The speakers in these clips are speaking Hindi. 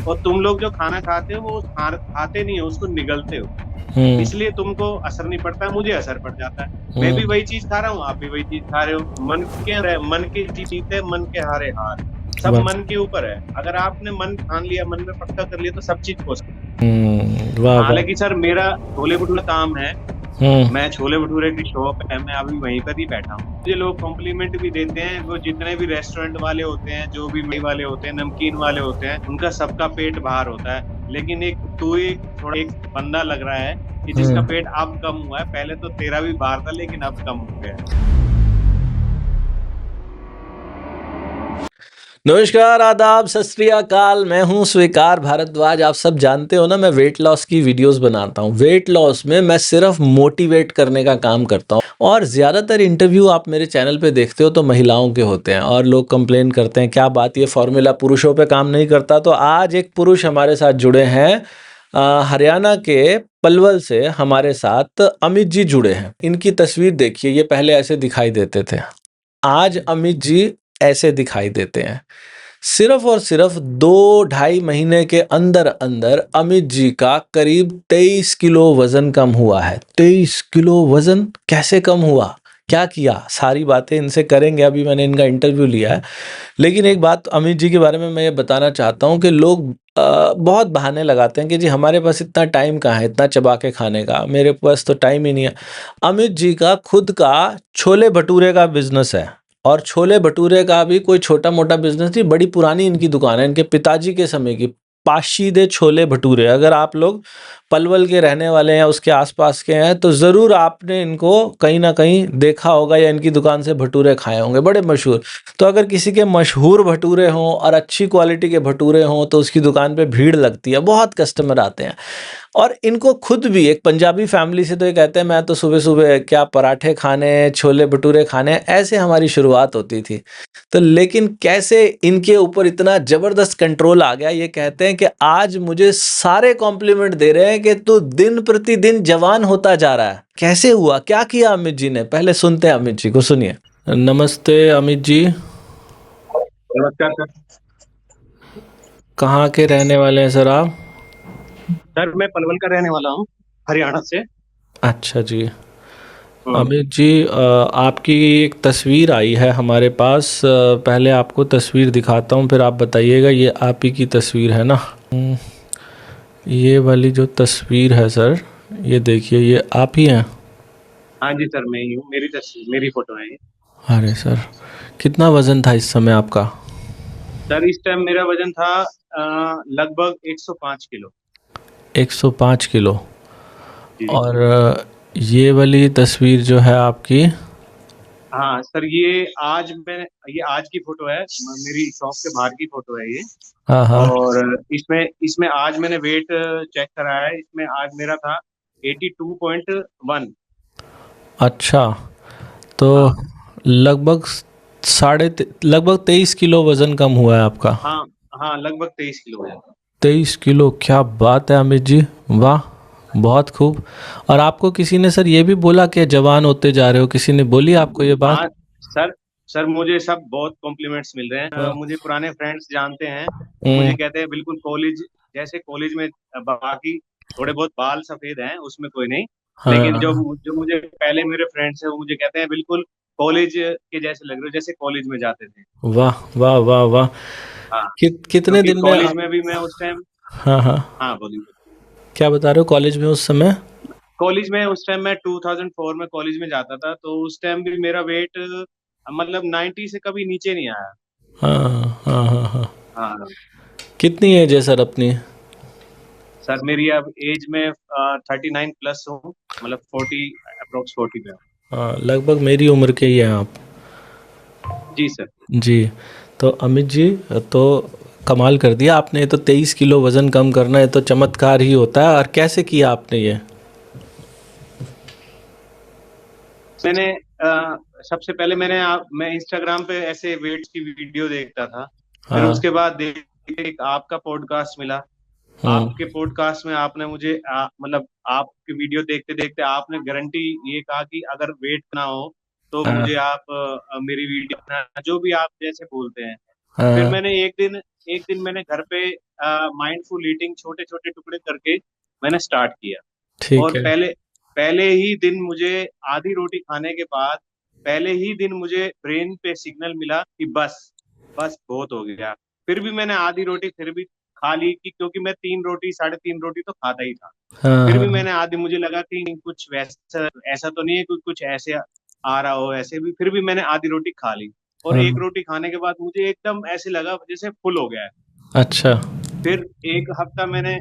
और तुम लोग जो खाना खाते हो वो खाते नहीं हो, उसको निगलते हो। हम्म। इसलिए तुमको असर नहीं पड़ता, मुझे असर पड़ जाता है। मैं भी हम्म। वही चीज खा रहा हूँ, आप भी वही चीज खा रहे हो। मन के जीते, मन के हारे हार। सब बस। मन के ऊपर है। अगर आपने मन ठान लिया, मन में पक्का कर लिया, तो सब चीज हो सकती वाह है। वाह। हालांकि सर मेरा छोले भटूरे काम है। हम्म। मैं छोले भटूरे की शॉप है, मैं अभी वहीं पर ही बैठा हूँ। मुझे लोग कॉम्प्लीमेंट भी देते हैं, वो जितने भी रेस्टोरेंट वाले होते हैं, जो भी मिठाई वाले होते हैं, नमकीन वाले होते हैं, उनका सबका पेट बाहर होता है। लेकिन एक तू एक थोड़ा एक बंदा लग रहा है कि जिसका हम्म। पेट अब कम हुआ है। पहले तो तेरा भी बाहर था, लेकिन अब कम हो गया है। नमस्कार, आदाब, सत श्री अकाल। मैं हूं स्वीकार भारद्वाज। आप सब जानते हो ना, मैं वेट लॉस की वीडियोस बनाता हूं। वेट लॉस में मैं सिर्फ मोटिवेट करने का काम करता हूं। और ज़्यादातर इंटरव्यू आप मेरे चैनल पे देखते हो तो महिलाओं के होते हैं, और लोग कंप्लेन करते हैं क्या बात, ये फॉर्मूला पुरुषों पे काम नहीं करता। तो आज एक पुरुष हमारे साथ जुड़े हैं। हरियाणा के पलवल से हमारे साथ अमित जी जुड़े हैं। इनकी तस्वीर देखिए, ये पहले ऐसे दिखाई देते थे, आज अमित जी ऐसे दिखाई देते हैं। सिर्फ और सिर्फ 2 ढाई महीने के अंदर अंदर अमित जी का करीब 23 किलो वजन कम हुआ है। 23 किलो वजन कैसे कम हुआ, क्या किया, सारी बातें इनसे करेंगे। अभी मैंने इनका इंटरव्यू लिया है। लेकिन एक बात अमित जी के बारे में मैं ये बताना चाहता हूँ कि लोग बहुत बहाने लगाते हैं कि जी हमारे पास इतना टाइम कहाँ है इतना चबा के खाने का, मेरे पास तो टाइम ही नहीं है। अमित जी का खुद का छोले भटूरे का बिजनेस है। और छोले भटूरे का भी कोई छोटा मोटा बिजनेस नहीं, बड़ी पुरानी इनकी दुकान है, इनके पिताजी के समय की। पाशीदे छोले भटूरे, अगर आप लोग पलवल के रहने वाले हैं, उसके आसपास के हैं, तो ज़रूर आपने इनको कहीं ना कहीं देखा होगा या इनकी दुकान से भटूरे खाए होंगे, बड़े मशहूर। तो अगर किसी के मशहूर भटूरे हों और अच्छी क्वालिटी के भटूरे हों तो उसकी दुकान पे भीड़ लगती है, बहुत कस्टमर आते हैं। और इनको खुद भी एक पंजाबी फैमिली से, तो ये कहते हैं मैं तो सुबह सुबह क्या पराठे खाने, छोले भटूरे खाने, ऐसे हमारी शुरुआत होती थी। तो लेकिन कैसे इनके ऊपर इतना ज़बरदस्त कंट्रोल आ गया, ये कहते हैं कि आज मुझे सारे कॉम्प्लीमेंट दे रहे हैं कि तू दिन प्रतिदिन जवान होता जा रहा है। कैसे हुआ, क्या किया अमित जी ने, पहले सुनते हैं अमित जी को, सुनिए। नमस्ते अमित जी। नमस्कार सर। कहाँ के रहने वाले हैं सर आप? सर मैं पलवल का रहने वाला हूँ, हरियाणा से। अच्छा जी। हम्म। अमित जी, आपकी एक तस्वीर आई है हमारे पास। पहले आपको तस्वीर दिखाता हूँ, फिर आप बताइएगा। ये आप ही की तस्वीर है ना? ये वाली जो तस्वीर है सर, ये देखिए, ये आप ही हैं? हाँ जी सर, मैं ही हूँ। मेरी तस्वीर, मेरी फोटो है ये। अरे सर, कितना वज़न था इस समय आपका? सर इस टाइम मेरा वजन था लगभग 105 किलो। 105 किलो। जी। और ये वाली तस्वीर जो है आपकी? हाँ सर, ये आज की फोटो है। मेरी शॉप के बाहर की फोटो है ये। हाँ हाँ। और इसमें इसमें आज मैंने वेट चेक कराया है। इसमें आज मेरा था 82.1। अच्छा, तो हाँ लगभग लगभग 23 किलो वज़न कम हुआ है आपका। हाँ हाँ, लगभग 23 किलो है। 23 किलो, क्या बात है अमित जी, वाह, बहुत खूब। और आपको किसी ने सर ये भी बोला कि जवान होते जा रहे हो, किसी ने बोली आपको ये बात? हाँ सर। सर मुझे सब बहुत कॉम्प्लीमेंट्स मिल रहे हैं। हाँ। मुझे पुराने फ्रेंड्स जानते हैं। वो मुझे हम्म। कहते हैं बिल्कुल कॉलेज जैसे। कॉलेज में बाकी थोड़े बहुत बाल सफेद हैं, उसमें कोई नहीं। लेकिन जो हाँ। जो मुझे पहले मेरे फ्रेंड्स हैं, वो मुझे कहते हैं बिल्कुल कॉलेज के जैसे लग रहे हो, जैसे कॉलेज में जाते थे। वाह वाह वाह वाह। हाँ, कितने क्योंकि दिन में कॉलेज आप? में भी मैं उस टाइम। हाँ हाँ। हाँ बोलिए। क्या बता रहे हो, कॉलेज में उस समय? कॉलेज में उस टाइम मैं 2004 में कॉलेज में जाता था, तो उस टाइम भी मेरा वेट मतलब 90 से कभी नीचे नहीं आया। हाँ हाँ हाँ हाँ। हाँ कितनी एज है सर अपनी? सर, मेरी अब एज में 39 प्लस हूँ। मतलब 40, अप्रोक्स 40 पे हूँ। हाँ, लगभग मेरी उम्र के ही हैं आप। जी सर। जी। तो अमित जी, तो कमाल कर दिया आपने। ये तो 23 किलो वज़न कम करना है तो चमत्कार ही होता है। और कैसे किया आपने ये? मैंने सबसे पहले मैं इंस्टाग्राम पे ऐसे वेट्स की वीडियो देखता था। फिर हाँ। उसके बाद एक आपका पॉडकास्ट मिला। हम्म। आपके पॉडकास्ट में आपने मुझे मतलब आपकी वीडियो देखते देखते आपने गारंटी ये कहा कि अगर वेट ना हो तो हाँ मुझे आप मेरी वीडियो जो भी आप जैसे बोलते हैं। फिर हाँ। मैंने एक दिन एक दिन मैंने घर पे माइंडफुल ईटिंग छोटे छोटे टुकड़े करके मैंने स्टार्ट किया। ठीक और है। पहले पहले ही दिन मुझे आधी रोटी खाने के बाद पहले ही दिन मुझे ब्रेन पे सिग्नल मिला कि बस बस बहुत हो गया। फिर भी मैंने आधी रोटी फिर भी खा ली, कि क्योंकि मैं 3 रोटी 3.5 रोटी तो खाता ही था। हाँ, फिर हाँ, भी हाँ। मैंने आधी, मुझे लगा कि कुछ वैसा ऐसा तो नहीं है, कुछ ऐसे आ रहा हो ऐसे भी, फिर भी मैंने आधी रोटी खा ली। और एक हाँ। रोटी खाने के बाद मुझे एकदम ऐसे लगा जैसे फुल हो गया है। अच्छा। फिर एक हफ्ता मैंने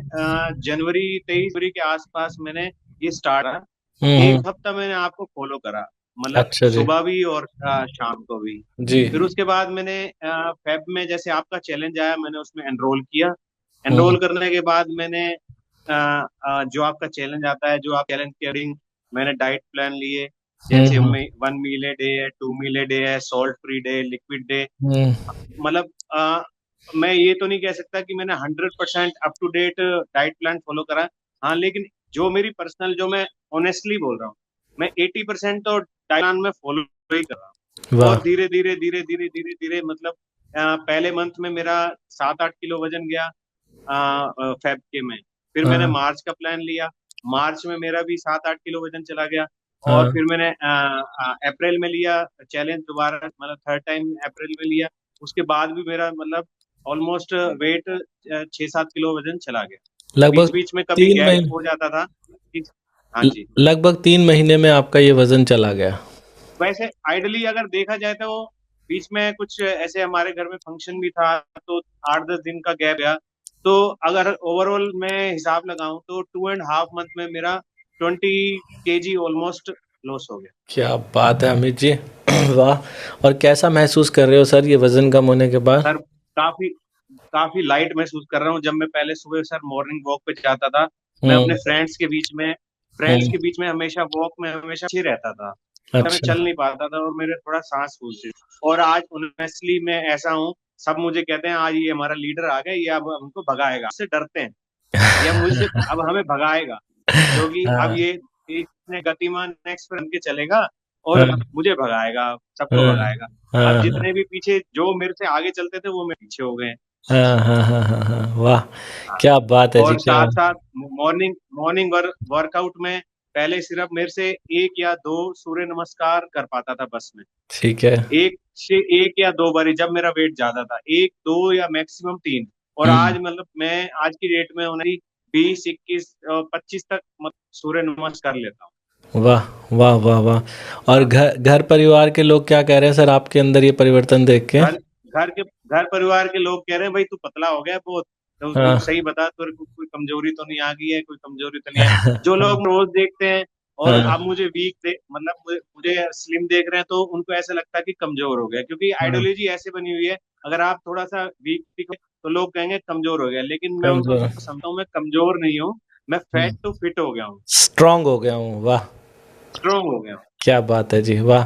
जनवरी 23 जनवरी के आसपास मैंने ये स्टार्ट करा। हुँ, हुँ। एक हफ्ता मैंने आपको फॉलो करा, मतलब अच्छा जी। सुबह भी और शाम को भी। जी। फिर उसके बाद मैंने फेब में जैसे आपका चैलेंज आया, मैंने उसमें एनरोल किया। हुँ, एनरोल करने के बाद मैंने जो आपका चैलेंज आता है, जो आप चैलेंज के अकॉर्डिंग मैंने डाइट प्लान लिए। हुँ, जैसे हुँ, 1 मील ए डे है, 2 मील ए डे है, salt free day, liquid day. हुँ। मतलब मैं ये तो नहीं कह सकता कि मैंने 100% up to date diet plan follow करा। हाँ, लेकिन जो मेरी पर्सनल, जो मैं ऑनेस्टली बोल रहा हूँ, मैं 80% तो डाइट प्लान में फॉलो ही कर रहा हूँ। वाह! और धीरे धीरे धीरे धीरे धीरे धीरे मतलब पहले मंथ में मेरा 7-8 किलो वजन गया फेब के में। फिर मैंने हाँ, मार्च का प्लान लिया, मार्च में मेरा भी 7-8 किलो वजन चला गया। और हाँ। फिर मैंने अप्रैल में लिया चैलेंज दोबारा, मतलब थर्ड टाइम अप्रैल में लिया। उसके बाद भी मेरा मतलब ऑलमोस्ट वेट 6-7 किलो वजन चला गया। बीच लगभग बीच में कभी 3 गैप महीने हो जाता था हाँ ल जी। लगभग 3 महीने में आपका ये वज़न चला गया। वैसे आइडली अगर देखा जाए तो बीच में कुछ ऐसे हमारे घर में फंक्शन भी था, तो 8-10 दिन का गैप गया। तो अगर ओवरऑल मैं हिसाब लगाऊं तो 2.5 मंथ में मेरा 20 kg ऑलमोस्ट लॉस हो गया। क्या बात है अमित जी! वाह! और कैसा महसूस कर रहे हो सर ये वज़न कम होने के बाद? सर काफी काफी लाइट महसूस कर रहा हूँ। जब मैं पहले सुबह सर मॉर्निंग वॉक पे जाता था, मैं हुँ, अपने फ्रेंड्स हुँ। के बीच में हमेशा वॉक में हमेशा अच्छी रहता था। मैं अच्छा। चल नहीं पाता था और मेरे थोड़ा सांस फूलती थी। और आज ऑनेस्टली मैं ऐसा हूँ, सब मुझे कहते हैं आज ये हमारा लीडर आ गया, ये अब हमको भगाएगा, उससे डरते हैं, ये मुझसे अब हमें भगाएगा, क्योंकि अब हाँ, ये इसने गतिमान नेक्स्ट बन के चलेगा और हाँ, मुझे भगाएगा, सबको हाँ, भगाएगा। अब हाँ, जितने हाँ। भी पीछे जो मेरे से आगे चलते थे वो मेरे पीछे हो गए हैं। हाँ, हाँ, हाँ, हाँ, हाँ। वाह! हाँ। क्या बात है जी, और क्या साथ साथ मॉर्निंग मॉर्निंग वर्कआउट में पहले सिर्फ मेरे से 1 या 2 सूर्य नमस्कार कर पाता था बस में। ठीक है। एक से 1 या 2 बारी जब मेरा वेट ज्यादा था, 1, 2 या मैक्सिमम 3। और हुँ। आज मतलब मैं आज की डेट में उन्हें 20, 21, 25 तक सूर्य नमस्कार लेता हूँ। वाह! वाह, वाह, वाह! और हाँ। घर घर परिवार के लोग क्या कह रहे हैं सर आपके अंदर ये परिवर्तन देख के? घर घर परिवार के लोग कह रहे हैं भाई तू पतला हो गया बहुत, तो तू हाँ। सही बता, तेरे को कोई कमजोरी तो नहीं आ गई है, कोई कमजोरी तो नहीं है। जो लोग रोज देखते हैं और हाँ, अब मुझे वीक दे मतलब मुझे स्लिम देख रहे हैं, तो उनको ऐसा लगता है कि कमजोर हो गया, क्योंकि हाँ। आइडियोलॉजी ऐसे बनी हुई है, अगर आप थोड़ा सा वीक दिखो तो लोग कहेंगे कमजोर हो गया। लेकिन मैं उनको कमज़ोर। समझता हूँ मैं कमजोर नहीं हूँ, मैं हुँ। फैट टू फिट हो गया हूँ, स्ट्रॉन्ग हो गया हूँ, वाह! स्ट्रोंग हो गया हूँ। क्या बात है जी, वाह!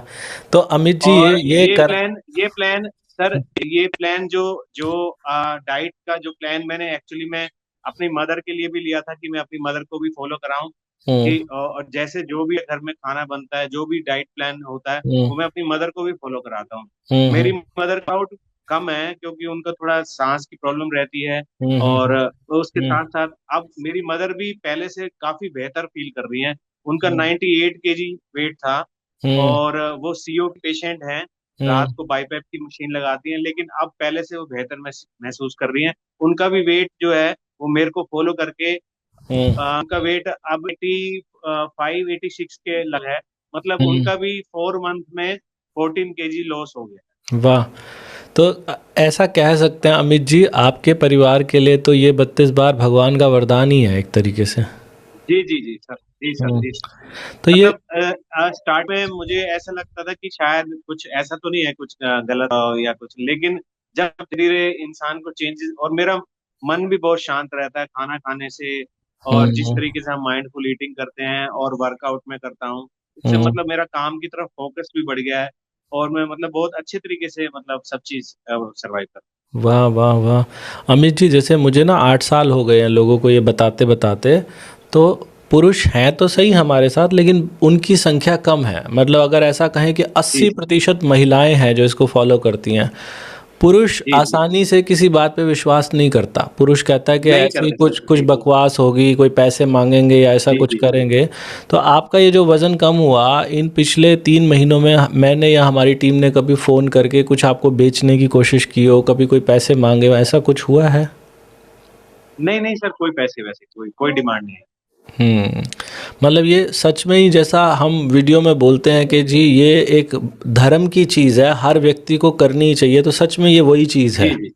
तो अमित जी और ये कर ये प्लान सर, ये प्लान जो जो डाइट का जो प्लान मैंने एक्चुअली मैं अपनी मदर के लिए भी लिया था, कि मैं अपनी मदर को भी फॉलो कराऊं, हुँ, कि और जैसे जो भी घर में खाना बनता है, जो भी डाइट प्लान होता है, हुँ, वो मैं अपनी मदर को भी फॉलो कराता हूँ। हुँ, मेरी हुँ, मदर का आउट कम है क्योंकि उनका थोड़ा सांस की प्रॉब्लम रहती है। हुँ, हुँ, और हुँ, उसके हुँ, साथ साथ अब मेरी मदर भी पहले से काफी बेहतर फील कर रही हैं। उनका हुँ, 98 kg वेट था। हुँ, और वो सीओ की पेशेंट हैं, हुँ, रात को बाईपेप की मशीन लगाती हैं, लेकिन अब पहले से वो बेहतर महसूस कर रही हैं। उनका भी वेट जो है वो मेरे को फॉलो करके हुँ, उनका वेट अब 85-86 के लग है। मतलब हुँ। उनका भी 4 मंथ में 14 kg लॉस हो गया। वाह! तो ऐसा कह सकते हैं अमित जी आपके परिवार के लिए तो ये 32 बार भगवान का वरदान ही है एक तरीके से। जी जी जी सर, जी सर, हुँ। जी सर। तो ये मतलब स्टार्ट में मुझे ऐसा लगता था कि शायद कुछ ऐसा तो नहीं है, कुछ गलत या कुछ, लेकिन जब धीरे धीरे इंसान को चेंजेस, और मेरा मन भी बहुत शांत रहता है खाना खाने से। हुँ, और जिस हुँ, तरीके से हम माइंडफुल ईटिंग करते हैं और वर्कआउट में करता हूँ, इससे हुँ। मतलब मेरा काम की तरफ फोकस भी बढ़ गया है। और मैं मतलब बहुत अच्छे तरीके से मतलब सब चीज सरवाइव कर। वाह, वाह, वाह! अमित जी जैसे मुझे ना 8 साल हो गए हैं लोगों को ये बताते-बताते, तो पुरुष हैं तो सही हमारे साथ लेकिन उनकी संख्या कम है। मतलब अगर ऐसा कहें कि जी 80% महिलाएँ हैं जो इसको फ़ॉलो करती हैं। पुरुष जी जी। आसानी से किसी बात पे विश्वास नहीं करता। पुरुष कहता है कि नहीं ऐसी करते सर, कुछ कुछ जी जी। बकवास होगी, कोई पैसे माँगेंगे या ऐसा जी कुछ जी। करेंगे। तो आपका ये जो वज़न कम हुआ, इन पिछले 3 महीनों में मैंने या हमारी टीम ने कभी फ़ोन करके कुछ आपको बेचने की कोशिश की हो, कभी कोई पैसे माँगे हो, ऐसा कुछ हुआ है? नहीं नहीं सर, कोई पैसे वैसे कोई कोई डिमांड नहीं है। हुँ। मतलब ये सच में ही जैसा हम वीडियो में बोलते हैं कि जी ये एक धर्म की चीज़ है, हर व्यक्ति को करनी ही चाहिए, तो सच में ये वही चीज़ जी है। जी।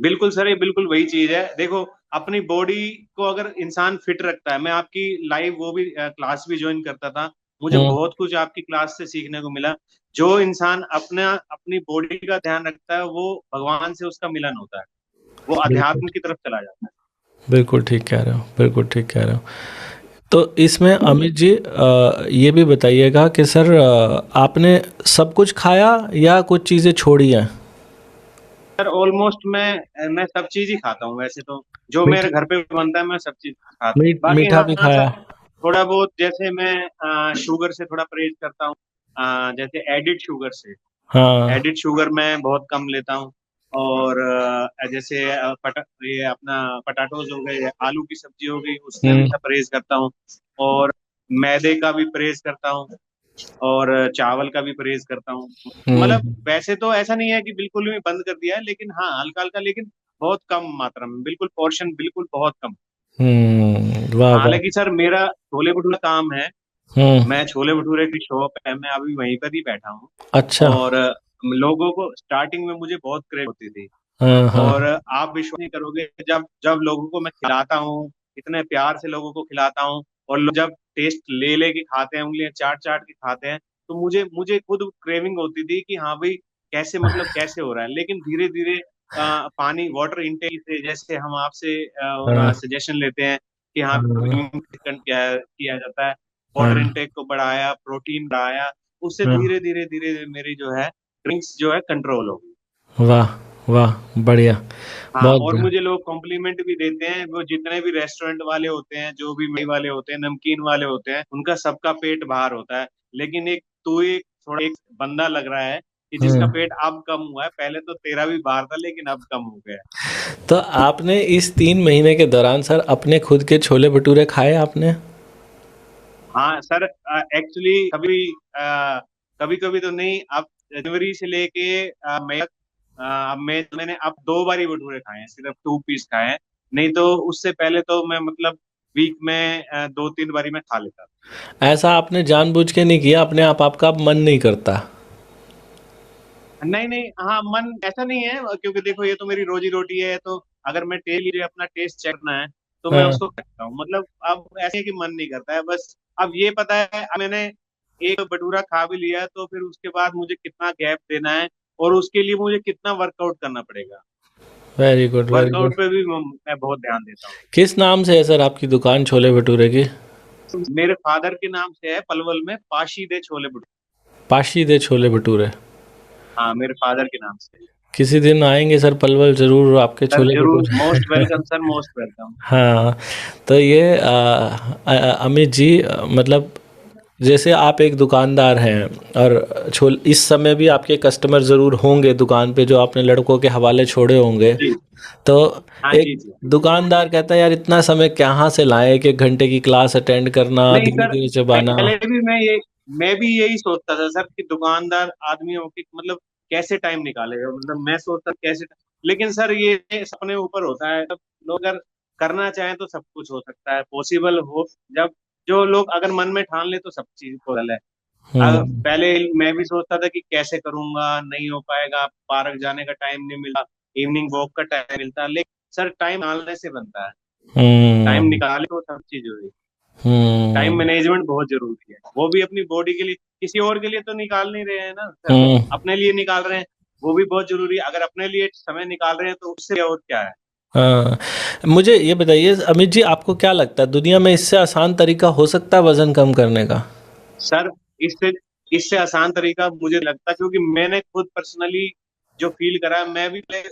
बिल्कुल सर, ये बिल्कुल वही चीज़ है। देखो, अपनी बॉडी को अगर इंसान फिट रखता है, मैं आपकी लाइव वो भी क्लास भी जॉइन करता था। मुझे हुँ, बहुत कुछ आपकी क्लास से सीखने को मिला। जो इंसान अपनी बॉडी का ध्यान रखता है, वो भगवान से उसका मिलन होता है। वो बिल्कुल। अध्यात्म की तरफ चला जाता है। बिल्कुल ठीक कह रहे हो, बिल्कुल ठीक कह रहे हो। तो इसमें अमित जी ये भी बताइएगा कि सर आपने सब कुछ खाया या कुछ चीज़ें छोड़ी हैं? सर ऑलमोस्ट मैं सब चीज़ ही खाता हूँ वैसे तो। जो मीठ मेरे घर पे बनता है, मैं सब चीज़ खाता हूँ। बाकी मीठा भी हाँ खाया? सर, थोड़ा बहुत जैसे मैं शुगर से थोड़ा परहेज़ करता हूँ। जैसे एडिड शुगर से। हाँ। एडिड शुगर मैं बहुत कम लेता हूँ। और जैसे ये अपना पटाटोज हो गए, आलू की सब्जी हो गई, उसमें भी हुँ, मैं परहेज करता हूँ। और मैदे का भी परहेज करता हूँ। और चावल का भी परहेज करता हूँ। मतलब हुँ, वैसे तो ऐसा नहीं है कि बिल्कुल भी बंद कर दिया है, लेकिन हाँ हल्का हल्का, लेकिन बहुत कम मात्रा में, बिल्कुल पोर्शन बिल्कुल बहुत कम। वाह, वाह! हालांकि सर मेरा छोले भटूरे काम है। हुँ, मैं छोले भटूरे की शॉप है, मैं अभी वहीं पर ही बैठा हूँ। अच्छा। और लोगों को स्टार्टिंग में मुझे बहुत क्रेज होती थी। हाँ, हाँ, और आप विश्वास नहीं करोगे, जब जब लोगों को मैं खिलाता हूँ, इतने प्यार से लोगों को खिलाता हूँ, और लोग जब टेस्ट ले ले के खाते हैं, उंगलियां चाट चाट के खाते हैं, तो मुझे मुझे खुद क्रेविंग होती थी कि हाँ भाई, कैसे मतलब कैसे हो रहा है। लेकिन धीरे धीरे पानी वाटर इनटेक से, जैसे हम आपसे हाँ, सजेशन लेते हैं कि हाँ हाँ, किया जाता है, वाटर हाँ, इनटेक को बढ़ाया, प्रोटीन बढ़ाया, उससे हाँ। धीरे धीरे धीरे मेरी जो है ड्रिंक्स जो है कंट्रोल हो गई। वाह! वाह! बढ़िया, हाँ, बहुत और बढ़िया। मुझे लोग कॉम्प्लीमेंट भी देते हैं। वो जितने भी रेस्टोरेंट वाले होते हैं, जो भी मिठाई वाले होते हैं, नमकीन वाले होते हैं, उनका सबका पेट बाहर होता है। लेकिन एक तू एक थोड़ा एक बंदा लग रहा है कि जिसका हुँ। पेट अब कम हुआ है। पहले तो तेरा भी बाहर था, लेकिन अब कम हो गया है। तो आपने इस 3 महीने के दौरान सर अपने खुद के छोले-भटूरे खाए आपने? हाँ सर, एक्चुअली कभी कभी तो नहीं। अब जनवरी से लेके मैंने अब 2 बार ही भटूरे खाए हैं, सिर्फ 2 पीस खाए हैं। नहीं तो उससे पहले तो मैं मतलब वीक में 2-3 बारी मैं खा लेता था। ऐसा आपने जानबूझ के नहीं किया, अपने आप आपका अब मन नहीं करता? नहीं नहीं, हाँ मन ऐसा नहीं है, क्योंकि देखो ये तो मेरी रोजी रोटी है। तो अगर मैं डेली अपना टेस्ट चेक करना है, तो मैं हाँ। उसको करता हूँ। मतलब अब ऐसे है कि मन नहीं करता है बस। अब ये पता है, अब मैंने एक भटूरा खा भी लिया, तो फिर उसके बाद मुझे कितना गैप देना है, और उसके लिए मुझे कितना वर्कआउट करना पड़ेगा। Very good, very good. Workout पे भी मैं बहुत ध्यान देता हूँ। किस नाम से है सर आपकी दुकान छोले-भटूरे की? मेरे फादर के नाम से है, पलवल में पाशी दे छोले भटूरे। पाशी दे छोले-भटूरे। हाँ, मेरे फादर के नाम से है। किसी दिन आएँगे सर पलवल ज़रूर आपके सर जरूर, most chole bhature. Welcome sir, most welcome. हाँ, तो ये अमित जी मतलब जैसे आप एक दुकानदार हैं और छोल इस समय भी आपके कस्टमर ज़रूर होंगे दुकान पे जो आपने लड़कों के हवाले छोड़े होंगे। जी। तो हाँ एक जी जी। दुकानदार कहता है यार इतना समय कहाँ से लाएँ 1-1 घंटे की क्लास अटेंड करना, नहीं सर, धीरे-धीरे चबाना। पहले भी मैं भी यही सोचता था सर कि दुकानदार आदमियों की मतलब कैसे टाइम निकालेगा। मतलब मैं सोचता कैसे, लेकिन सर ये अपने ऊपर होता है। जब लोग अगर करना चाहें तो सब कुछ हो सकता है, पॉसिबल हो। जब जो लोग अगर मन में ठान ले तो सब चीज पॉसिबल है। हुँ, पहले मैं भी सोचता था कि कैसे करूंगा, नहीं हो पाएगा, पार्क जाने का टाइम नहीं मिला, इवनिंग वॉक का टाइम मिलता, लेकिन सर टाइम निकालने से बनता है। टाइम हुँ, निकाले तो सब चीज हो। टाइम हुँ, मैनेजमेंट बहुत जरूरी है, वो भी अपनी बॉडी के लिए। किसी और के लिए तो निकाल नहीं रहे हैं ना सर, हुँ। अपने लिए निकाल रहे हैं। वो भी बहुत जरूरी है। अगर अपने लिए समय निकाल रहे हैं तो उससे और क्या है। हाँ, मुझे ये बताइए अमित जी आपको क्या लगता है दुनिया में इससे आसान तरीका हो सकता है वज़न कम करने का? सर इससे इससे आसान तरीका मुझे लगता है, क्योंकि मैंने खुद पर्सनली जो फील करा है। मैं भी पहले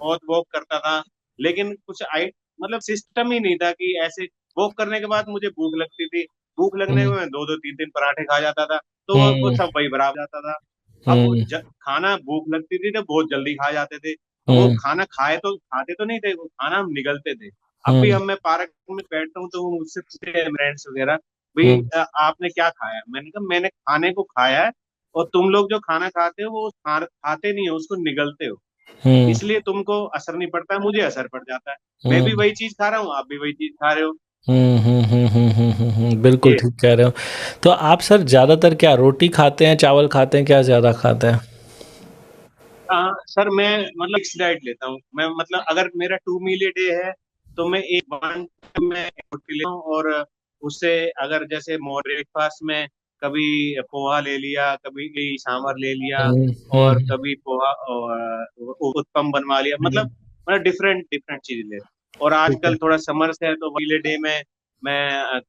बहुत वॉक करता था, लेकिन कुछ आई मतलब सिस्टम ही नहीं था कि ऐसे वॉक करने के बाद मुझे भूख लगती थी। भूख लगने हुँ, में 2-2 3-3 पराठे खा जाता था, तो वो हुँ, सब वही बराबर जाता था। अब वो हुँ, खाना भूख लगती थी तो बहुत जल्दी खा जाते थे। अब वो हुँ, खाना खाते तो नहीं थे, वो खाना हम निगलते थे। अब भी हुँ, हम मैं पार्क में बैठता हूँ तो वो मुझसे पूछते हैं फ्रेंड्स वगैरह, भाई हुँ, आपने क्या खाया? मैंने कहा मैंने खाने को खाया है, और तुम लोग जो खाना खाते हो वो खाते नहीं हो, उसको निगलते हो, हुँ, इसलिए तुमको असर नहीं पड़ता है, मुझे असर पड़ जाता है। मैं भी हुँ, वही चीज खा रहा हूँ, आप भी वही चीज खा रहे हो। हुँ, हुँ, हुँ, हुँ, हुँ, हुँ, हुँ, बिल्कुल ये ठीक कह रहे हो। तो आप सर ज़्यादातर क्या रोटी खाते हैं, चावल खाते हैं, क्या ज़्यादा खाते हैं? सर मैं मतलब फिक्स डाइट लेता हूँ मैं, मतलब अगर मेरा 2 मील ए डे है तो मैं एक वन में रोटी लेता हूँ, और उससे अगर जैसे ब्रेकफास्ट में कभी पोहा ले लिया, कभी सांभर ले लिया, हुँ, और हुँ, कभी पोहा और उत्पम बनवा लिया, हुँ, मतलब डिफरेंट डिफरेंट चीज ले। और ठीक है। आजकल थोड़ा समर्स है तो मील ए डे में मैं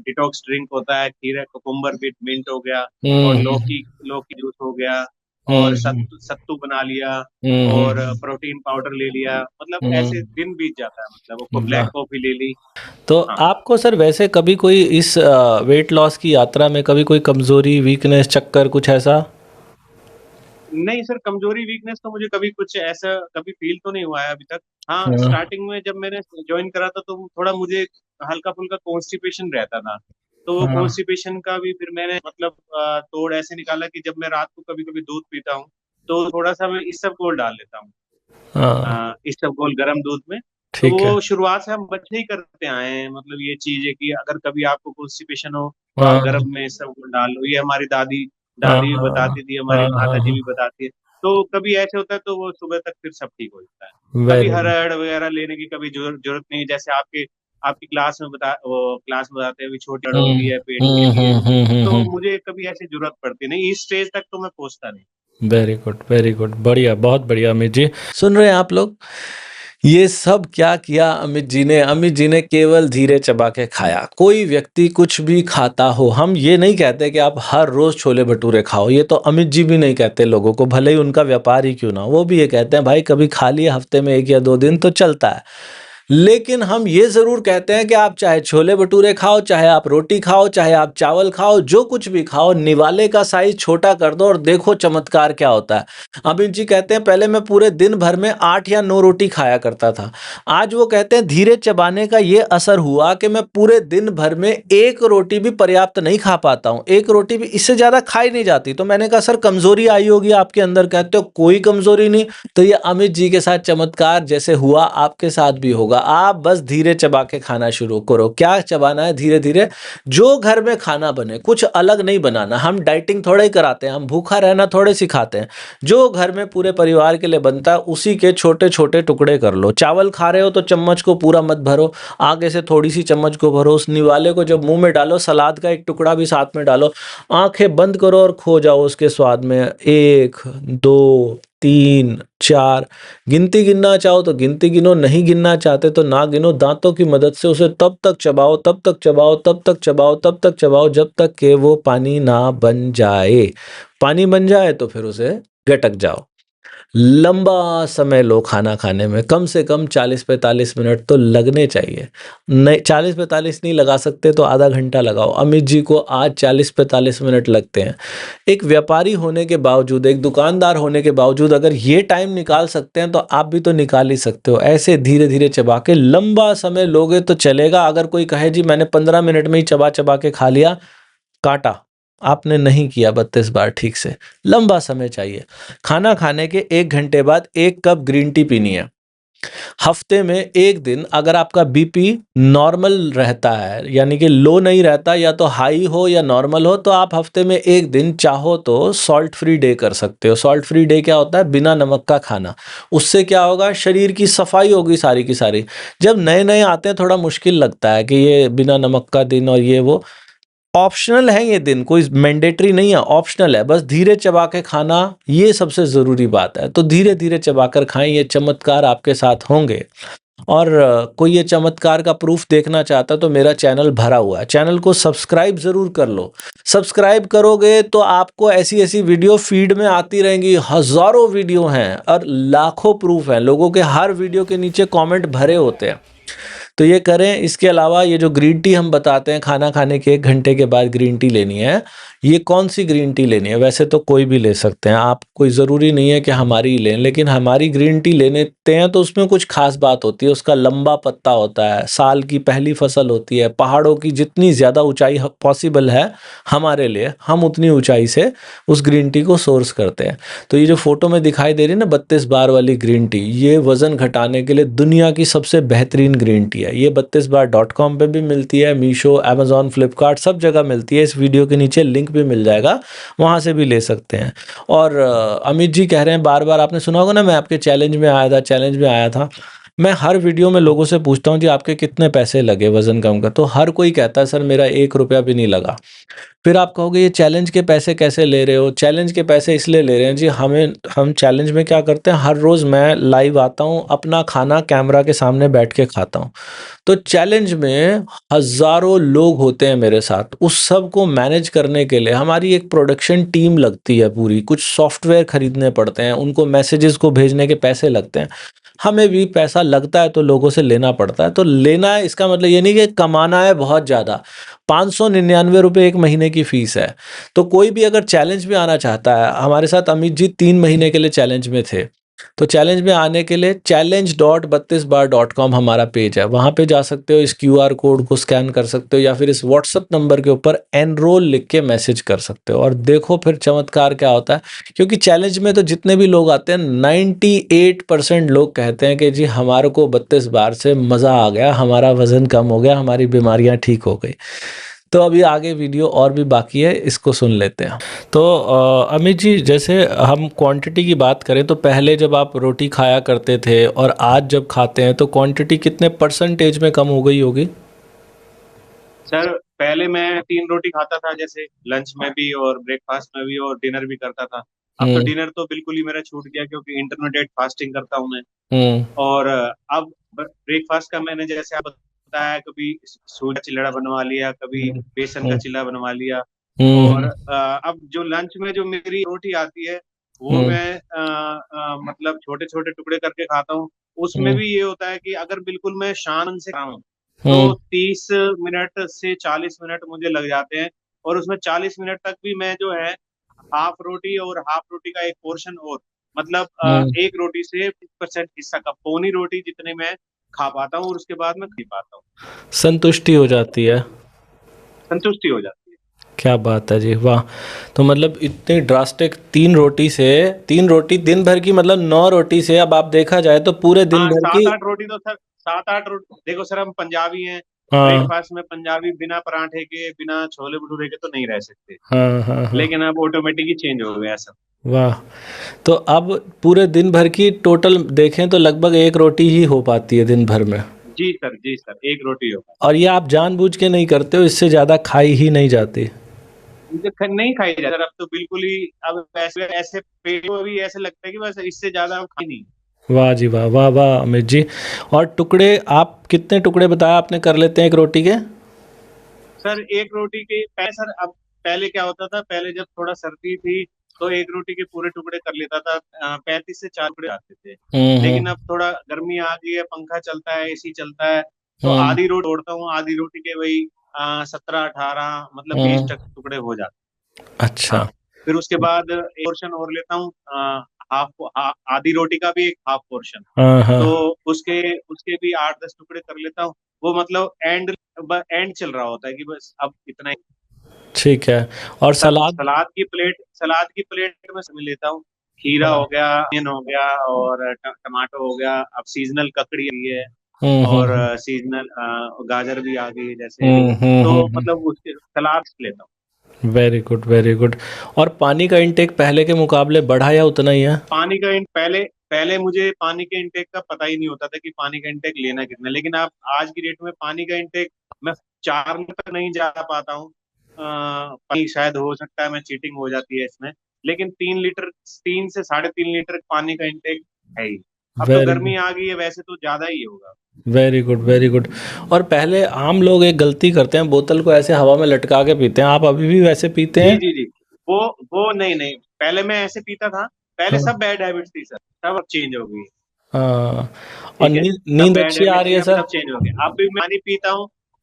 डिटॉक्स ड्रिंक होता है, खीरा कुकुम्बर विद मिंट हो गया, हुँ, और हुँ, लौकी लौकी जूस हो गया, हुँ, और हुँ, सत्तू सत्तू बना लिया, हुँ, हुँ, और हुँ, प्रोटीन पाउडर ले लिया, मतलब हुँ, ऐसे दिन बीत जाता है, मतलब वो ब्लैक वाह! कॉफी ले ली। तो हाँ। आपको सर वैसे कभी कोई इस वेट लॉस की यात्रा में कभी कोई कमज़ोरी, वीकनेस, चक्कर कुछ ऐसा? नहीं सर, कमजोरी वीकनेस तो मुझे कभी कुछ ऐसा कभी फील तो नहीं हुआ है अभी तक। हाँ, हाँ, स्टार्टिंग में जब मैंने ज्वाइन करा था तो थोड़ा मुझे हल्का फुल्का कॉन्स्टिपेशन रहता था, तो वो हाँ, कॉन्स्टिपेशन का भी फिर मैंने मतलब तोड़ ऐसे निकाला कि जब मैं रात को कभी कभी दूध पीता हूँ तो थोड़ा सा मैं इसबगोल डाल लेता हूँ, हाँ, इसबगोल गर्म दूध में। तो ठीक है। वो शुरुआत से हम बच्चे ही करते आए हैं, मतलब ये चीज है कि अगर कभी आपको कॉन्स्टिपेशन हो तो आप हाँ, गर्म में इसबगोल डाल लो, ये हमारी दादी हाँ, दादी भी हाँ, बताती थी, हमारी हाँ, माता हाँ, जी हाँ, भी बताती है। तो कभी ऐसे होता है तो वो सुबह तक फिर सब ठीक हो जाता है। कभी वेरी गुड। हरड़ वगैरह लेने की कभी जरूरत नहीं, जैसे आपके आपकी क्लास में वो क्लास में बताते हैं अभी छोटी हरड़ हुँ, होती है पेट के हुँ, लिए, हुँ, हुँ, हुँ, तो हुँ। मुझे कभी ऐसी जरूरत पड़ती नहीं, इस स्टेज तक तो मैं पहुंचता नहीं। वेरी गुड, बढ़िया, बहुत बढ़िया अमित जी। सुन रहे हैं आप लोग? ये सब क्या किया अमित जी ने? अमित जी ने केवल धीरे चबा के खाया। कोई व्यक्ति कुछ भी खाता हो, हम ये नहीं कहते कि आप हर रोज़ छोले-भटूरे खाओ, ये तो अमित जी भी नहीं कहते लोगों को, भले ही उनका व्यापार ही क्यों ना हो। वो भी ये कहते हैं भाई कभी खा लिया हफ्ते में 1 या 2 दिन तो चलता है। लेकिन हम ये ज़रूर कहते हैं कि आप चाहे छोले-भटूरे खाओ, चाहे आप रोटी खाओ, चाहे आप चावल खाओ, जो कुछ भी खाओ, निवाले का साइज़ छोटा कर दो और देखो चमत्कार क्या होता है। अमित जी कहते हैं पहले मैं पूरे दिन भर में 8 या 9 रोटी खाया करता था। आज वो कहते हैं धीरे चबाने का ये असर हुआ कि मैं पूरे दिन भर में 1 रोटी भी पर्याप्त नहीं खा पाता हूँ। 1 रोटी भी इससे ज़्यादा खाई नहीं जाती। तो मैंने कहा सर कमज़ोरी आई होगी आपके अंदर, कहते हो कोई कमज़ोरी नहीं। तो ये अमित जी के साथ चमत्कार जैसे हुआ आपके साथ भी होगा। आप बस धीरे चबा के खाना शुरू करो। क्या चबाना है धीरे-धीरे? जो घर में खाना बने, कुछ अलग नहीं बनाना। हम डाइटिंग थोड़ा ही कराते हैं, हम भूखा रहना थोड़े सिखाते हैं। जो घर में पूरे परिवार के लिए बनता है उसी के छोटे-छोटे टुकड़े कर लो। चावल खा रहे हो तो चम्मच को पूरा मत भरो, आगे से थोड़ी-सी चम्मच को भरो। उस निवाले को जब मुँह में डालो, सलाद का एक टुकड़ा भी साथ में डालो। आँखें बंद करो और खो जाओ उसके स्वाद में। 1, 2, 3, 4 गिनती गिनना चाहो तो गिनती गिनो, नहीं गिनना चाहते तो ना गिनो। दाँतों की मदद से उसे तब तक चबाओ, तब तक चबाओ, तब तक चबाओ, तब तक चबाओ जब तक कि वो पानी ना बन जाए। पानी बन जाए तो फिर उसे गटक जाओ। लंबा समय लो खाना खाने में, कम से कम 40-45 मिनट तो लगने चाहिए। नहीं 40-45 नहीं लगा सकते तो आधा घंटा लगाओ। अमित जी को आज 40-45 मिनट लगते हैं। एक व्यापारी होने के बावजूद, एक दुकानदार होने के बावजूद अगर ये टाइम निकाल सकते हैं तो आप भी तो निकाल ही सकते हो। ऐसे धीरे-धीरे चबा के लंबा समय लोगे तो चलेगा। अगर कोई कहे जी मैंने 15 मिनट में ही चबा-चबा के खा लिया, काटा। आपने नहीं किया 32 बार ठीक से। लंबा समय चाहिए। खाना खाने के 1 घंटे बाद 1 कप ग्रीन टी पीनी है। हफ्ते में 1 दिन अगर आपका बीपी नॉर्मल रहता है, यानी कि लो नहीं रहता, या तो हाई हो या नॉर्मल हो, तो आप हफ्ते में 1 दिन चाहो तो सॉल्ट फ्री डे कर सकते हो। सॉल्ट फ्री डे क्या होता है? बिना नमक का खाना। उससे क्या होगा? शरीर की सफाई होगी सारी की सारी। जब नए-नए आते हैं थोड़ा मुश्किल लगता है कि ये बिना नमक का दिन और ये वो। ऑप्शनल है ये दिन, कोई मैंडेटरी नहीं है, ऑप्शनल है। बस धीरे चबा के खाना, ये सबसे ज़रूरी बात है। तो धीरे-धीरे चबाकर खाएँ, ये चमत्कार आपके साथ होंगे। और कोई ये चमत्कार का प्रूफ़ देखना चाहता है तो मेरा चैनल भरा हुआ है। चैनल को सब्सक्राइब ज़रूर कर लो। सब्सक्राइब करोगे तो आपको ऐसी-ऐसी वीडियो फ़ीड में आती रहेंगी। हज़ारों वीडियो हैं और लाखों प्रूफ़ हैं। लोगों के हर वीडियो के नीचे कमेंट भरे होते हैं। तो ये करें। इसके अलावा ये जो ग्रीन टी हम बताते हैं खाना खाने के 1 घंटे के बाद ग्रीन टी लेनी है, ये कौन-सी ग्रीन टी लेनी है? वैसे तो कोई भी ले सकते हैं आप, कोई ज़रूरी नहीं है कि हमारी ही लें, लेकिन हमारी ग्रीन टी लेते हैं तो उसमें कुछ ख़ास बात होती है, उसका लंबा पत्ता होता है, साल की पहली फसल होती है, पहाड़ों की जितनी ज़्यादा ऊँचाई पॉसिबल है हमारे लिए, हम उतनी ऊँचाई से उस ग्रीन टी को सोर्स करते हैं। तो ये जो फ़ोटो में दिखाई दे रही है ना 32 बार वाली ग्रीन टी, ये वज़न घटाने के लिए दुनिया की सबसे बेहतरीन ग्रीन टी है। ये 32bar.com पे भी मिलती है, मीशो, अमेज़न, फ्लिपकार्ट सब जगह मिलती है। इस वीडियो के नीचे लिंक भी मिल जाएगा, वहाँ से भी ले सकते हैं। और अमित जी कह रहे हैं बार-बार, आपने सुना होगा ना मैं आपके चैलेंज में आया था। मैं हर वीडियो में लोगों से पूछता हूँ जी आपके कितने पैसे लगे वज़न कम का? तो हर कोई कहता है सर मेरा 1 रुपया भी नहीं लगा। फिर आप कहोगे ये चैलेंज के पैसे कैसे ले रहे हो? चैलेंज के पैसे इसलिए ले रहे हैं जी, हम चैलेंज में क्या करते हैं, हर रोज़ मैं लाइव आता हूँ, अपना खाना कैमरा के सामने बैठ के खाता हूँ। तो चैलेंज में हज़ारों लोग होते हैं मेरे साथ, उस सब को मैनेज करने के लिए हमारी एक प्रोडक्शन टीम लगती है पूरी, कुछ सॉफ्टवेयर खरीदने पड़ते हैं, उनको मैसेजेस को भेजने के पैसे लगते हैं। हमें भी पैसा लगता है तो लोगों से लेना पड़ता है। तो लेना है इसका मतलब ये नहीं कि कमाना है बहुत ज़्यादा। 599 रुपए 1 महीने की फ़ीस है। तो कोई भी अगर चैलेंज में आना चाहता है, हमारे साथ अमित जी 3 महीने के लिए चैलेंज में थे। तो चैलेंज में आने के लिए challenge.32bar.com हमारा पेज है। वहाँ पे जा सकते हो, इस क्यूआर कोड को स्कैन कर सकते हो या फिर इस व्हाट्सएप नंबर के ऊपर एनरोल लिख के मैसेज कर सकते हो और देखो फिर चमत्कार क्या होता है। क्योंकि चैलेंज में तो जितने भी लोग आते हैं 98% लोग कहते हैं कि जी हमारे को 32 बार से मज़ा आ गया, हमारा वज़न कम हो गया, हमारी बीमारियाँ ठीक हो गई। तो अभी आगे वीडियो और भी बाकी है, इसको सुन लेते हैं। तो अमित जी जैसे हम क्वांटिटी की बात करें तो पहले जब आप रोटी खाया करते थे और आज जब खाते हैं तो क्वांटिटी कितने परसेंटेज में कम हो गई होगी? सर पहले मैं 3 रोटी खाता था, जैसे लंच में भी और ब्रेकफास्ट में भी और डिनर भी करता था। अब तो हम्म। डिनर तो बिल्कुल ही मेरा छूट गया, क्योंकि इंटरमीडिएट फास्टिंग करता हूँ मैं। हम्म। और अब ब्रेकफास्ट का मैंने, जैसे आप बताया, कभी सूजी का चिल्ला बनवा लिया, कभी हम्म। बेसन का हम्म। चिल्ला बनवा लिया। और हम्म। अब जो लंच में जो मेरी रोटी आती है, वो हम्म। मैं मतलब छोटे छोटे टुकड़े करके खाता हूँ। उसमें हम्म। भी ये होता है कि अगर बिल्कुल मैं शान से खाऊं तो हम्म। 30 मिनट से 40 मिनट मुझे लग जाते हैं। और उसमें 40 मिनट तक भी मैं जो है हाफ रोटी और हाफ रोटी का एक पोर्शन, और मतलब हम्म। एक रोटी से 50% हिस्सा का पौनी रोटी जितने मैं खा पाता हूँ, और उसके बाद मैं खा पाता हूँ। संतुष्टि हो जाती है। संतुष्टि हो जाती है। क्या बात है जी, वाह। तो मतलब इतनी ड्रास्टिक 3 रोटी दिन भर की, मतलब 9 रोटी से अब आप देखा जाए तो पूरे दिन हाँ, भर की। 7-8 रोटी तो सर, 7-8 रोटी देखो सर, हम पंजाबी हैं। हाँ। ब्रेकफास्ट में पंजाबी बिना पराठे के, बिना छोले भटूरे के तो नहीं रह सकते। हाँ। हाँ। हाँ। लेकिन अब ऑटोमेटिक ही चेंज हो गया सब। वाह। तो अब पूरे दिन भर की टोटल देखें तो लगभग 1 रोटी ही हो पाती है दिन भर में। जी सर, जी सर, 1 रोटी होगा। और ये आप जानबूझ के नहीं करते हो, इससे ज़्यादा खाई ही नहीं जाती। मुझे नहीं खाई जा सर, अब तो बिल्कुल ही, अब ऐसे ऐसे पेट को भी ऐसे लगता है कि बस इससे ज्यादा हम खाई नहीं। वाह जी वाह, वाह वाह अमित जी। और टुकड़े आप कितने टुकड़े बताया आपने कर लेते हैं 1 रोटी के? सर 1 रोटी के पहले, सर अब पहले क्या होता था, पहले जब थोड़ा सर्दी थी तो 1 रोटी के पूरे टुकड़े कर लेता था। 35 से 40 टुकड़े आते थे। लेकिन हम्म। अब थोड़ा गर्मी आ गई है, पंखा चलता है, एसी चलता है, तो हम्म। आधी रोटी तोड़ता हूँ, आधी रोटी के वही 17-18 मतलब 20 हम्म। तक टुकड़े हो जाते हैं। अच्छा। हाँ, फिर उसके बाद एक पोर्शन और लेता हूँ, आधी रोटी का भी एक हाफ पोर्शन। हाँ हाँ। तो उसके उसके भी 8-10 टुकड़े कर लेता हूँ। वो मतलब एंड चल रहा होता है कि बस अब इतना ही। ठीक है। और सलाद? सलाद की प्लेट में समझ लेता हूँ। खीरा हाँ। हो गया, अनियन हो गया, और टमाटो हो गया। अब सीजनल ककड़ी आई है, हम्म। और हम्म। सीजनल गाजर भी आ गई है जैसे। हम्म। हम्म। तो हम्म। मतलब उसके सलाद लेता हूँ। Very good, very good. और पानी का इंटेक पहले के मुकाबले बढ़ा या उतना ही है? पानी का इन पहले पहले मुझे पानी के इंटेक का पता ही नहीं होता था कि पानी का इंटेक लेना कितना है। लेकिन अब आज की डेट में पानी का इंटेक मैं 4 तक नहीं जा पाता हूँ। पानी शायद, हो सकता है मैं चीटिंग हो जाती है इसमें। लेकिन 3 लीटर, 3 से 3.5 लीटर पानी का इंटेक है ही। अब तो वेरी गर्मी गुड, आ गई है, वैसे तो ज्यादा ही होगा। Very good, very good. और पहले आम लोग एक गलती करते हैं, बोतल को ऐसे हवा में लटका के पीते हैं, आप अभी भी वैसे पीते जी हैं? जी जी। वो नहीं नहीं, पहले मैं ऐसे पीता था। पहले हाँ। सब बैड हैबिट्स थी सर, सब अब चेंज हो गई। हाँ, और ठीक है, सब नींद बैड अच्छी आ हैबिट रही थी, है अब सर? सब चेंज हो गया। अब भी मैं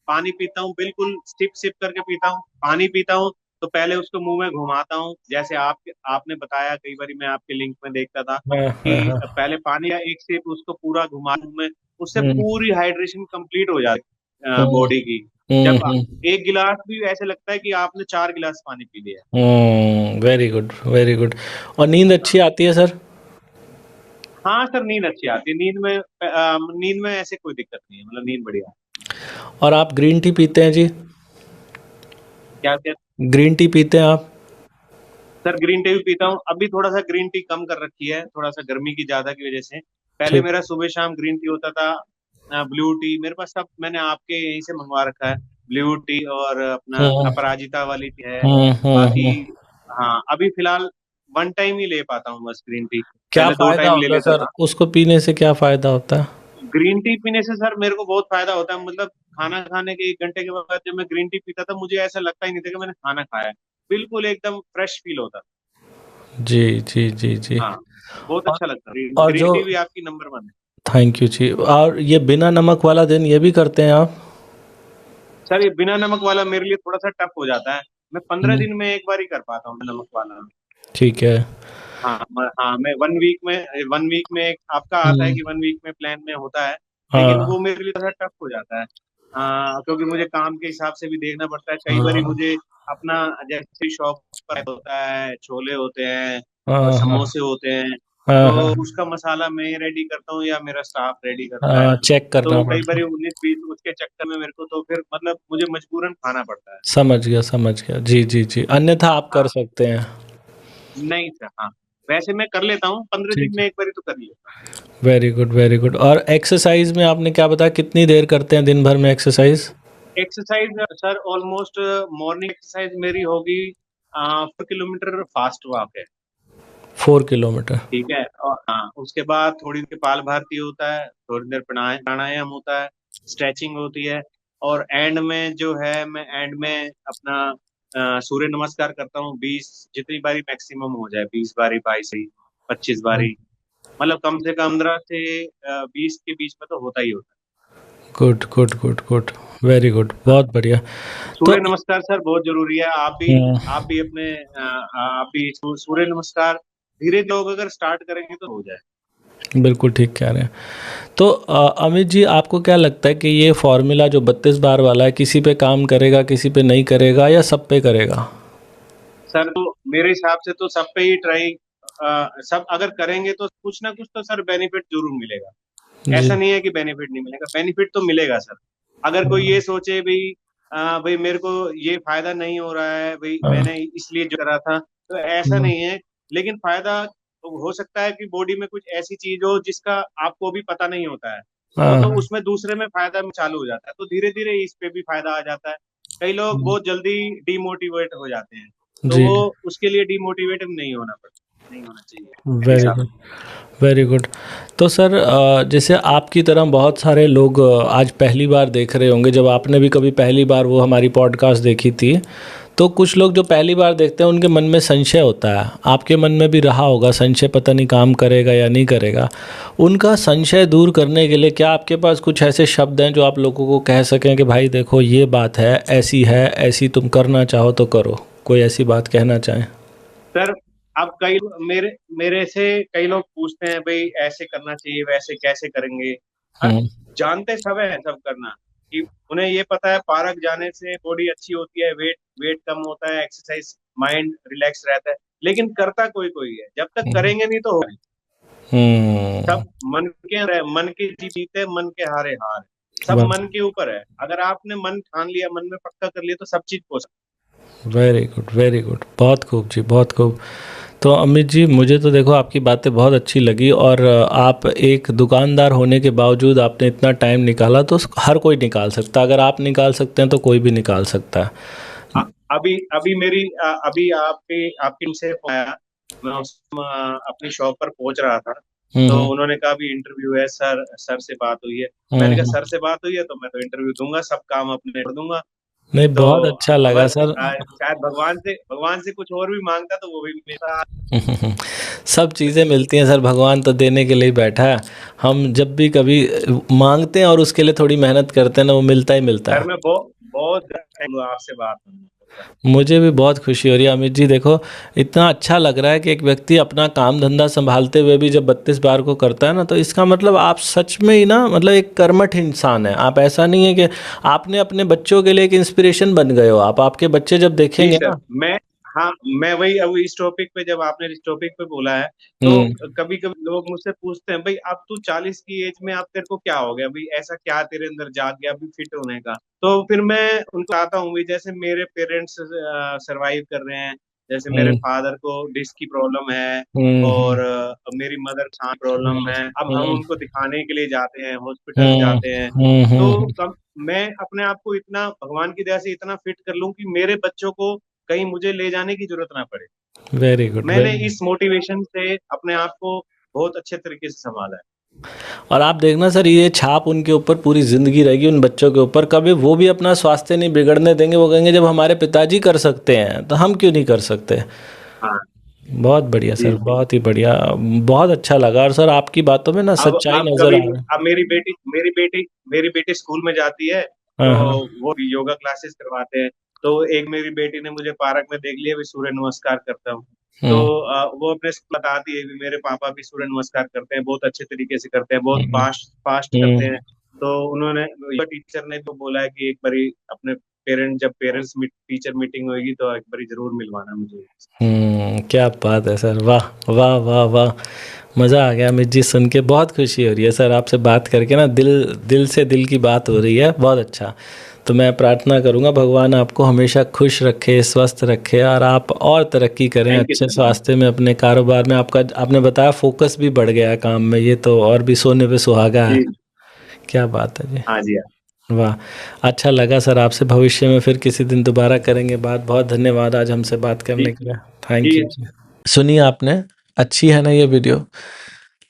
पानी पीता हूँ बिल्कुल सिप सिप करके पीता हूँ। पानी पीता हूँ तो पहले उसको मुंह में घुमाता हूँ, जैसे आपने बताया, कई बार मैं आपके लिंक में देखता था हाँ, कि हाँ, हाँ। पहले पानी का एक सिप उसको पूरा घुमा मुंह में, उससे हुँ, पूरी हाइड्रेशन कंप्लीट हो जाती है हुँ, बॉडी की। हुँ, जब हुँ। एक गिलास भी ऐसे लगता है कि आपने 4 गिलास पानी पी लिया। Very good, very good. और नींद अच्छी हाँ आती है सर? हाँ सर, नींद अच्छी आती है। नींद में ऐसे कोई दिक्कत नहीं है, मतलब नींद बढ़िया। और आप ग्रीन टी पीते हैं जी? क्या क्या? ग्रीन टी पीते हैं आप? सर ग्रीन टी भी पीता हूँ, अभी थोड़ा सा ग्रीन टी कम कर रखी है, थोड़ा सा गर्मी की ज्यादा की वजह से। पहले ठीक। मेरा सुबह शाम ग्रीन टी होता था। ब्लू टी मेरे पास सब मैंने आपके यहीं से मंगवा रखा है। ब्लू टी और अपना हुँ, अपराजिता वाली टी है। हुँ, हुँ, बाकी हुँ। हाँ, अभी फिलहाल वन टाइम ही ले पाता हूँ बस ग्रीन टी। क्या पहले दो फ़ायदा टाइम ले होता है लेता सर? था। उसको पीने से क्या फ़ायदा होता है? ग्रीन टी पीने से सर मेरे को बहुत फायदा होता है, मतलब खाना खाने के 1 घंटे के बाद जब मैं ग्रीन टी पीता था, मुझे ऐसा लगता ही नहीं था कि मैंने खाना खाया है। बिल्कुल एकदम फ्रेश फील होता जी, जी, जी, जी। था। हाँ, बहुत और अच्छा लगता है। और ग्रीन जो टी भी आपकी नंबर 1 है। थैंक यू जी। और ये बिना नमक वाला दिन ये भी करते हैं आप? सर ये बिना नमक वाला मेरे लिए थोड़ा सा टफ हो जाता है। मैं पंद्रह हुँ, दिन में एक बार ही कर पाता हूँ नमक वाला। ठीक है। हाँ हाँ, मैं 1 वीक में एक आपका आता है हुँ, कि 1 वीक में प्लान में होता है। लेकिन हाँ, वो मेरे लिए थोड़ा टफ हो जाता है। क्योंकि मुझे काम के हिसाब से भी देखना पड़ता है, कई बार हाँ, मुझे अपना, जैसे शॉप पर होता है, छोले होते हैं और हाँ, हाँ, समोसे होते हैं, हाँ, तो हाँ, उसका मसाला मैं रेडी करता हूँ या मेरा स्टाफ रेडी करता है। हाँ, चेक करना तो कई पड़ता बार है। 19-20 उसके चक्कर में मेरे को तो फिर मतलब मुझे मजबूरन खाना पड़ता है। समझ गया, समझ गया। जी, जी, जी। अन्यथा आप कर हाँ, सकते हैं। नहीं सर, हाँ, वैसे मैं कर लेता हूँ, 15 दिन ठीक में है। एक बार तो कर ही लेता हूँ। Very good, very good. और एक्सरसाइज़ में आपने क्या बताया कितनी देर करते हैं दिन भर में exercise? Exercise sir almost morning exercise मेरी होगी 4 किलोमीटर फास्ट वॉक है। 4 किलोमीटर। ठीक है, और हाँ उसके बाद थोड़ी देर कपाल भाती होता है, थोड़ी देर प्राणायाम प्राणायाम होता है, स्ट्रेचिंग होती है। और एंड में जो है, मैं एंड में अपना सूर्य नमस्कार करता हूँ 20, जितनी बारी मैक्सिमम हो जाए, 20 बारी, 22 हुँ, 25 बारी। मतलब कम से कम 15 से 20 के बीच में तो होता ही होता good, good, good, good. Very good, है। हाँ, बहुत बढ़िया। तो सूर्य नमस्कार सर बहुत जरूरी है। हुँ, आप भी अपने आप भी सूर्य नमस्कार धीरे लोग अगर स्टार्ट करेंगे तो हो जाए। बिल्कुल ठीक कह रहे हैं। तो अमित जी आपको क्या लगता है कि ये फ़ॉर्मूला जो 32 बार वाला है किसी पे काम करेगा, किसी पे नहीं करेगा या सब पे करेगा? सर तो मेरे हिसाब से तो सब पे ही ट्राई, सब अगर करेंगे तो कुछ ना कुछ तो सर बेनिफिट जरूर मिलेगा। जी। ऐसा नहीं है कि बेनिफिट नहीं मिलेगा, बेनिफिट तो मिलेगा सर। अगर कोई ये सोचे भाई, भाई मेरे को ये फायदा नहीं हो रहा है भाई, हाँ, मैंने इसलिए जो करा था, तो ऐसा हुँ, नहीं है। लेकिन फायदा तो हो सकता है कि बॉडी में कुछ ऐसी चीज हो जिसका आपको भी पता नहीं होता है। वो हाँ, तो उसमें दूसरे में फायदा में चालू हो जाता है, तो धीरे धीरे इस पे भी फायदा आ जाता है। कई लोग हुँ, बहुत जल्दी डिमोटिवेट हो जाते हैं, तो जी। वो उसके लिए डिमोटिवेट नहीं होना पड़ता, नहीं होना चाहिए मेरे वेरी हिसाब गुड, वेरी गुड। तो सर जैसे आपकी तरह बहुत सारे लोग आज पहली बार देख रहे होंगे, जब आपने भी कभी पहली बार वो हमारी पॉडकास्ट देखी थी, तो कुछ लोग जो पहली बार देखते हैं उनके मन में संशय होता है, आपके मन में भी रहा होगा संशय, पता नहीं काम करेगा या नहीं करेगा। उनका संशय दूर करने के लिए क्या आपके पास कुछ ऐसे शब्द हैं जो आप लोगों को कह सकें कि भाई देखो ये बात है, ऐसी तुम करना चाहो तो करो, कोई ऐसी बात कहना चाहें? सर। अब कई मेरे मेरे से कई लोग पूछते हैं भाई ऐसे करना चाहिए, वैसे कैसे करेंगे। अब हुँ, जानते सब है सब करना, कि उन्हें ये पता है पार्क जाने से बॉडी अच्छी होती है, वेट वेट कम होता है, एक्सरसाइज, माइंड रिलैक्स रहता है। लेकिन करता कोई कोई है, जब तक हुँ, करेंगे नहीं तो होगा नहीं। हुँ, सब मन के जीते, मन के हारे हार। सब बस मन के ऊपर है, अगर आपने मन ठान लिया, मन में पक्का कर लिया, तो सब चीज हो सकती वेरी गुड, वेरी गुड। बहुत खूब जी, बहुत खूब। तो अमित जी मुझे तो देखो आपकी बातें बहुत अच्छी लगी, और आप एक दुकानदार होने के बावजूद आपने इतना टाइम निकाला, तो हर कोई निकाल सकता है, अगर आप निकाल सकते हैं तो कोई भी निकाल सकता है। है। अभी अभी मेरी अभी आपके आपकी टीम से आया, मैं अपनी शॉप पर पहुंच रहा था, हुँ, तो हुँ, उन्होंने कहा अभी इंटरव्यू है सर, सर से बात हुई है। हुँ, मैंने कहा हुँ, सर से बात हुई है तो मैं तो इंटरव्यू दूंगा, सब काम अपने कर दूंगा। नहीं, तो बहुत अच्छा लगा बस सर। शायद भगवान से कुछ और भी मांगता तो वो भी मेरा। सब चीज़ें मिलती हैं सर, भगवान तो देने के लिए ही बैठा है। हम जब भी कभी मांगते हैं और उसके लिए थोड़ी मेहनत करते हैं ना, वो मिलता ही मिलता सर है। मैं बहुत बहुत thank you आपसे बात करने को। मुझे भी बहुत खुशी हो रही है अमित जी। देखो, इतना अच्छा लग रहा है कि एक व्यक्ति अपना काम धंधा संभालते हुए भी जब 32 बार को करता है ना, तो इसका मतलब आप सच में ही ना, मतलब एक कर्मठ इंसान है आप। ऐसा नहीं है कि आपने अपने बच्चों के लिए एक इंस्पिरेशन बन गए हो आप। आपके बच्चे जब जी देखेंगे सर, ना। मैं हाँ मैं वही अब इस टॉपिक पे, जब आपने इस टॉपिक पे बोला है तो हम्म। कभी कभी लोग मुझसे पूछते हैं, भाई अब तू 40 की एज में, अब तेरे को क्या हो गया भाई, ऐसा क्या तेरे अंदर जाग गया अभी फिट होने का। तो फिर मैं उनको आता हूँ भाई, जैसे मेरे पेरेंट्स सरवाइव कर रहे हैं, जैसे मेरे हम्म। फादर को डिस्क की प्रॉब्लम है और हम्म। मेरी मदर को सांस प्रॉब्लम हम्म। है, अब हम हम्म। उनको दिखाने के लिए जाते हैं, हॉस्पिटल हम्म। जाते हैं। हम्म। तो हम्म। कम मैं अपने आप को इतना भगवान की दया से इतना फिट कर लूं कि मेरे बच्चों को कहीं मुझे ले जाने की जरूरत ना पड़े। वेरी गुड, मैंने वेरी। इस मोटिवेशन से अपने आप को बहुत अच्छे तरीके से संभाला है। और आप देखना सर, ये छाप उनके ऊपर पूरी ज़िंदगी रहेगी, उन बच्चों के ऊपर। कभी वो भी अपना स्वास्थ्य नहीं बिगड़ने देंगे। वो कहेंगे जब हमारे पिताजी कर सकते हैं तो हम क्यों नहीं कर सकते। हाँ बहुत बढ़िया जी सर, जी। बहुत ही बढ़िया। बहुत अच्छा लगा। और सर आपकी बातों में ना सच्चाई अब नज़र कभी आ रही है। अब मेरी बेटी स्कूल में जाती है, हाँ, तो हाँ। वो भी योगा क्लासेस करवाते हैं। तो एक मेरी बेटी ने मुझे पार्क में देख लिया भी सूर्य नमस्कार करता हूँ। तो हुँ, वो अपने स्कूल बताती है भी मेरे पापा भी सूर्य नमस्कार करते हैं, बहुत अच्छे तरीके से करते हैं, बहुत हुँ, फास्ट फास्ट करते हुँ, हैं। तो उन्होंने, योगा टीचर ने तो बोला है कि एक बारी अपने पेरेंट्स टीचर मीटिंग होगी तो एक बारी जरूर मिलवाना मुझे। क्या बात है सर। वाह, वाह, वाह, वाह! मज़ा आ गया अमित जी सुन के। बहुत खुशी हो रही है सर आपसे बात करके ना, दिल दिल से दिल की बात हो रही है। बहुत अच्छा। तो मैं प्रार्थना करूँगा भगवान आपको हमेशा खुश रखे, स्वस्थ रखे और आप और तरक्की करें थैंक यू अच्छे सर। स्वास्थ्य में, अपने कारोबार में। आपका आपने बताया फ़ोकस भी बढ़ गया है काम में, ये तो और भी सोने पे सुहागा है। जी। क्या बात है जी। हाँ जी हाँ। वाह! अच्छा लगा सर आपसे। भविष्य में फिर किसी दिन दोबारा करेंगे बात। बहुत धन्यवाद आज हमसे बात करने ठीक के लिए। थैंक जी। यू जी। सुनिए आपने, अच्छी है ना ये वीडियो?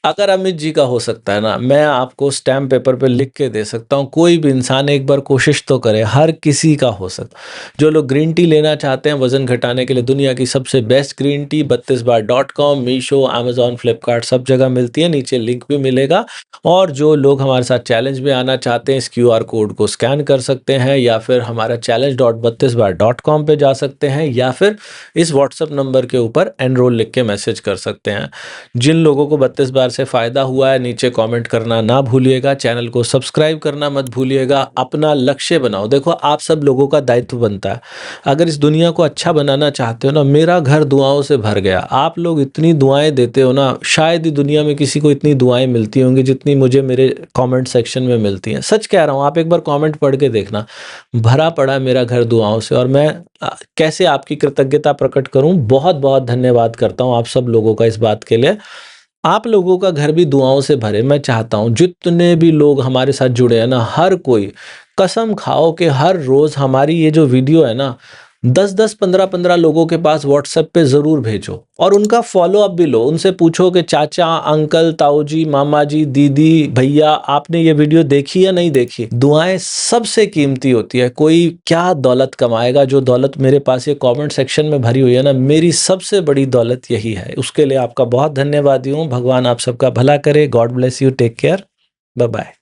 अगर अमित जी का हो सकता है ना, मैं आपको स्टैम्प पेपर पे लिख के दे सकता हूँ। कोई भी इंसान एक बार कोशिश तो करे, हर किसी का हो सकता। जो लोग ग्रीन टी लेना चाहते हैं वज़न घटाने के लिए, दुनिया की सबसे बेस्ट ग्रीन टी 32बार.com, मीशो, अमेज़न, फ्लिपकार्ट सब जगह मिलती है। नीचे लिंक भी मिलेगा। और जो लोग हमारे साथ चैलेंज में आना चाहते हैं, इस क्यूआर कोड को स्कैन कर सकते हैं या फिर हमारा challenge.32bar.com पे जा सकते हैं या फिर इस व्हाट्सएप नंबर के ऊपर एनरोल लिख के मैसेज कर सकते हैं। जिन लोगों को 32 बार से फ़ायदा हुआ है, नीचे कमेंट करना ना भूलिएगा, चैनल को सब्सक्राइब करना मत भूलिएगा। अपना लक्ष्य बनाओ। देखो, आप सब लोगों का दायित्व बनता है। अगर इस दुनिया को अच्छा बनाना चाहते हो ना, मेरा घर दुआओं से भर गया। आप लोग इतनी दुआएं देते हो ना, शायद ही दुनिया में किसी को इतनी दुआएं मिलती होंगी जितनी मुझे मेरे कमेंट सेक्शन में मिलती हैं। सच कह रहा हूँ, आप एक बार कमेंट पढ़ के देखना, भरा पड़ा है मेरा घर दुआओं से। और मैं कैसे आपकी कृतज्ञता प्रकट करूं। बहुत बहुत धन्यवाद करता हूं आप सब लोगों का इस बात के लिए। आप लोगों का घर भी दुआओं से भरे। मैं चाहता हूँ जितने भी लोग हमारे साथ जुड़े हैं ना, हर कोई कसम खाओ कि हर रोज़ हमारी ये जो वीडियो है ना, 10-10, 15-15 लोगों के पास व्हाट्सएप पे ज़रूर भेजो और उनका फ़ॉलो अप भी लो। उनसे पूछो कि चाचा, अंकल, ताऊ जी, मामा जी, दीदी, भैया, आपने ये वीडियो देखी या नहीं देखी? दुआएँ सबसे कीमती होती है। कोई क्या दौलत कमाएगा, जो दौलत मेरे पास ये कमेंट सेक्शन में भरी हुई है ना, मेरी सबसे बड़ी दौलत यही है। उसके लिए आपका बहुत धन्यवादी हूँ। भगवान आप सबका भला करे। God bless you. Take care. Bye bye.